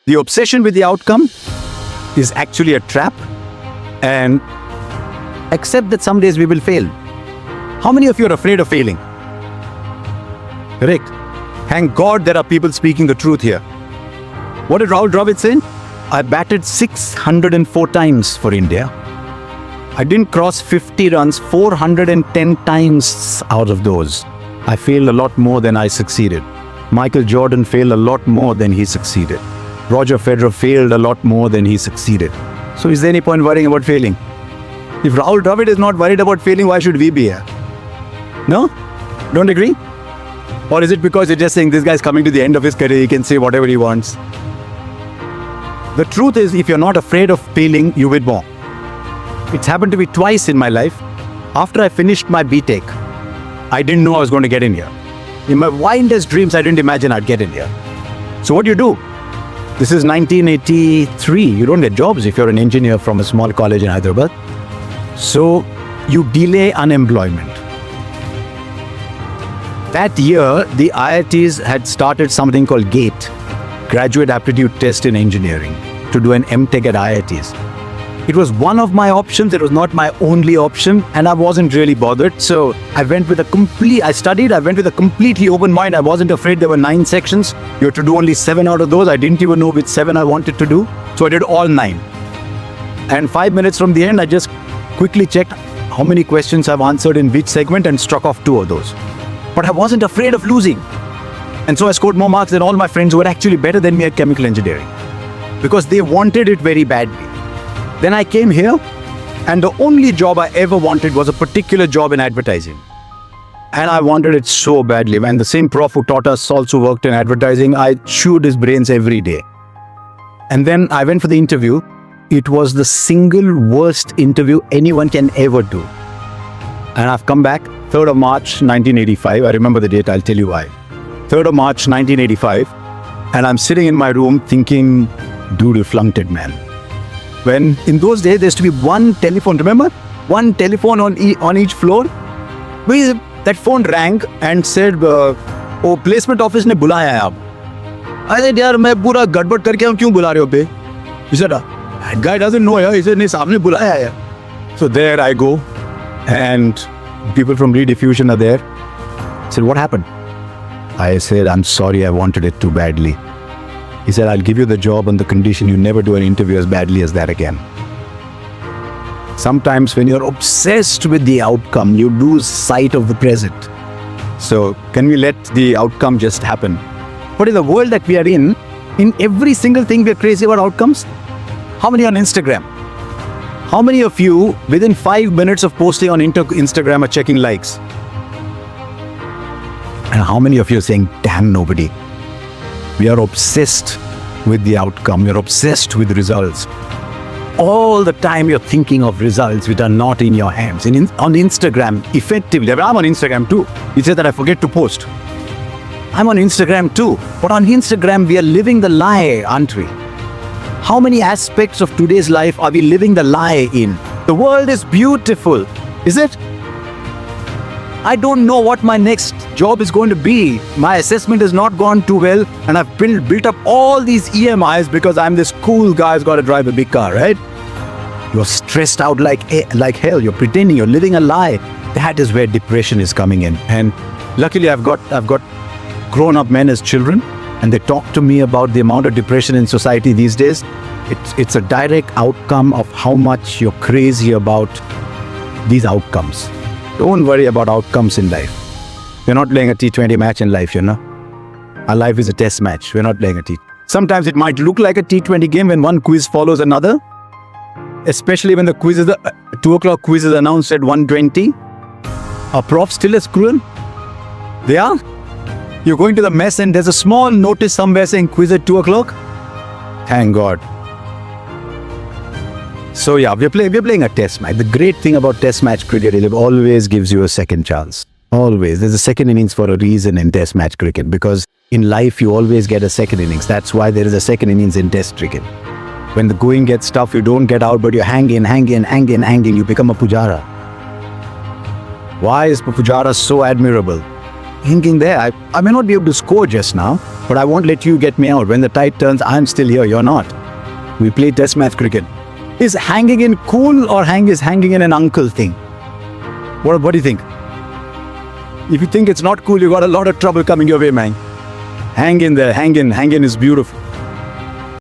The obsession with the outcome is actually a trap, and accept that some days we will fail. How many of you are afraid of failing? Correct. Thank God there are people speaking the truth here. What did Rahul Dravid say? I batted 604 times for India. I didn't cross 50 runs 410 times out of those. I failed a lot more than I succeeded. Michael Jordan failed a lot more than he succeeded. Roger Federer failed a lot more than he succeeded. So is there any point worrying about failing? If Rahul Dravid is not worried about failing, why should we be here? No? Don't agree? Or is it because you're just saying this guy's coming to the end of his career, he can say whatever he wants? The truth is, if you're not afraid of failing, you will more. It's happened to me twice in my life. After I finished my BTech, I didn't know I was going to get in here. In my wildest dreams, I didn't imagine I'd get in here. So what do? This is 1983. You don't get jobs if you're an engineer from a small college in Hyderabad. So you delay unemployment. That year, the IITs had started something called GATE, Graduate Aptitude Test in Engineering, to do an MTech at IITs. It was one of my options. It was not my only option, and I wasn't really bothered. So I went with a completely open mind. I wasn't afraid. There were 9 sections. You had to do only 7 out of those. I didn't even know which 7 I wanted to do. So I did all 9. And 5 minutes from the end, I just quickly checked how many questions I've answered in which segment and struck off 2 of those. But I wasn't afraid of losing. And so I scored more marks than all my friends who were actually better than me at chemical engineering, because they wanted it very badly. Then I came here, and the only job I ever wanted was a particular job in advertising. And I wanted it so badly. And the same prof who taught us also worked in advertising. I chewed his brains every day. And then I went for the interview. It was the single worst interview anyone can ever do. And I've come back, 3rd of March, 1985. I remember the date, I'll tell you why. 3rd of March, 1985. And I'm sitting in my room thinking, dude, you flunked it, man. When in those days, there used to be one telephone, remember? One telephone on each floor. That phone rang and said, oh, placement office ne bulaya hai aap. I said, yaar, main pura gadbad karke aaya, kyun bula rahe ho pe? He said, that guy doesn't know, yaar. He said, nahi, saamne bulaya hai. So there I go, and people from Rediffusion are there. I said, what happened? I said, I'm sorry, I wanted it too badly. He said, I'll give you the job on the condition you never do an interview as badly as that again. Sometimes when you're obsessed with the outcome, you lose sight of the present. So can we let the outcome just happen? But in the world that we are in every single thing we're crazy about outcomes. How many on Instagram? How many of you within 5 minutes of posting on Instagram are checking likes? And how many of you are saying, damn, nobody? We are obsessed with the outcome. You're obsessed with results. All the time you're thinking of results which are not in your hands. And on Instagram, effectively, I'm on Instagram too. You say that I forget to post. I'm on Instagram too. But on Instagram, we are living the lie, aren't we? How many aspects of today's life are we living the lie in? The world is beautiful, is it? I don't know what my next job is going to be. My assessment has not gone too well, and I've built up all these EMIs because I'm this cool guy who's got to drive a big car, right? You're stressed out like hell. You're pretending you're living a lie. That is where depression is coming in. And luckily, I've got grown-up men as children, and they talk to me about the amount of depression in society these days. It's a direct outcome of how much you're crazy about these outcomes. Don't worry about outcomes in life. We're not playing a T20 match in life, you know. Our life is a test match. We're not playing a T. Sometimes it might look like a T20 game when one quiz follows another. Especially when the 2 o'clock quiz is announced at 1:20. Are profs still as cruel? They are? You're going to the mess and there's a small notice somewhere saying quiz at 2 o'clock? Thank God. So yeah, we're playing a test match. The great thing about test match cricket is it always gives you a second chance. Always. There's a second innings for a reason in test match cricket, because in life you always get a second innings. That's why there is a second innings in test cricket. When the going gets tough, you don't get out, but you hang in. You become a pujara. Why is pujara so admirable? hanging there. I may not be able to score just now, but I won't let you get me out. When the tide turns, I'm still here, you're not. We play test match cricket. Is hanging in cool or is hanging in an uncle thing? What do you think? If you think it's not cool, you got a lot of trouble coming your way, man. Hang in there, hang in is beautiful.